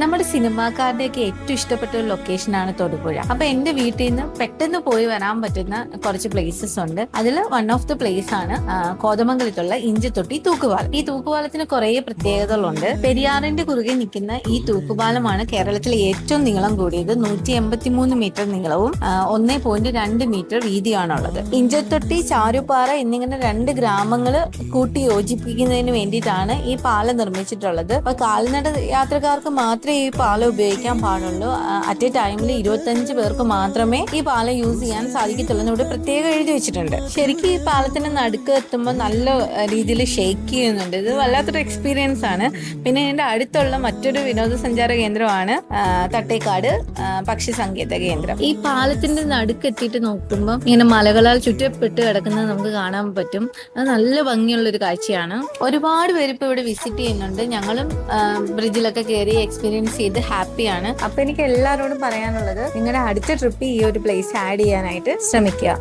നമ്മുടെ സിനിമാക്കാരുടെയൊക്കെ ഏറ്റവും ഇഷ്ടപ്പെട്ട ഒരു ലൊക്കേഷനാണ് തൊടുപുഴ. അപ്പൊ എന്റെ വീട്ടിൽ നിന്ന് പെട്ടെന്ന് പോയി വരാൻ പറ്റുന്ന കുറച്ച് പ്ലേസസ് ഉണ്ട്. അതിൽ വൺ ഓഫ് ദി പ്ലേസ് ആണ് കോതമംഗലത്തുള്ള ഇഞ്ചത്തൊട്ടി തൂക്കുപാലം. ഈ തൂക്കുപാലത്തിന് കുറെ പ്രത്യേകതകളുണ്ട്. പെരിയാറിന്റെ കുറുകെ നിൽക്കുന്ന ഈ തൂക്കുപാലമാണ് കേരളത്തിലെ ഏറ്റവും നീളം കൂടിയത്. 183 മീറ്റർ നീളവും 1.2 മീറ്റർ വീതിയാണുള്ളത്. ഇഞ്ചത്തൊട്ടി, ചാരുപാറ എന്നിങ്ങനെ 2 ഗ്രാമങ്ങൾ കൂട്ടി യോജിപ്പിക്കുന്നതിന് വേണ്ടിയിട്ടാണ് ഈ പാലം നിർമ്മിച്ചിട്ടുള്ളത്. അപ്പൊ കാൽനട യാത്രക്കാർക്ക് മാത്രമേ ഈ പാലം ഉപയോഗിക്കാൻ പാടുള്ളൂ. അറ്റ് എ ടൈമിൽ 25 പേർക്ക് മാത്രമേ ഈ പാലം യൂസ് ചെയ്യാൻ സാധിക്കത്തുള്ളൂ. ഇവിടെ പ്രത്യേകം എഴുതി വെച്ചിട്ടുണ്ട്. ശരിക്കും ഈ പാലത്തിന് നടുക്ക് എത്തുമ്പോൾ നല്ല രീതിയിൽ ഷെയ്ക്ക് ചെയ്യുന്നുണ്ട്. ഇത് വല്ലാത്തൊരു എക്സ്പീരിയൻസ് ആണ്. പിന്നെ ഇതിന്റെ അടുത്തുള്ള മറ്റൊരു വിനോദസഞ്ചാര കേന്ദ്രമാണ് തട്ടേക്കാട് പക്ഷി സങ്കേത കേന്ദ്രം. ഈ പാലത്തിന്റെ നടുക്ക് എത്തിയിട്ട് നോക്കുമ്പോൾ ഇങ്ങനെ മലകളാൽ ചുറ്റപ്പെട്ട് കിടക്കുന്നത് നമുക്ക് കാണാൻ പറ്റും. അത് നല്ല ഭംഗിയുള്ള ഒരു കാഴ്ചയാണ്. ഒരുപാട് പേര് ഇപ്പൊ ഇവിടെ വിസിറ്റ് ചെയ്യുന്നുണ്ട്. ഞങ്ങളും ബ്രിഡ്ജിലൊക്കെ കയറി എക്സ്പീരിയൻസ് ചെയ്ത് ഹാപ്പിയാണ്. അപ്പൊ എനിക്ക് എല്ലാവരോടും പറയാനുള്ളത്, നിങ്ങളുടെ അടുത്ത ട്രിപ്പ് ഈ ഒരു പ്ലേസ് ആഡ് ചെയ്യാനായിട്ട് ശ്രമിക്കുക.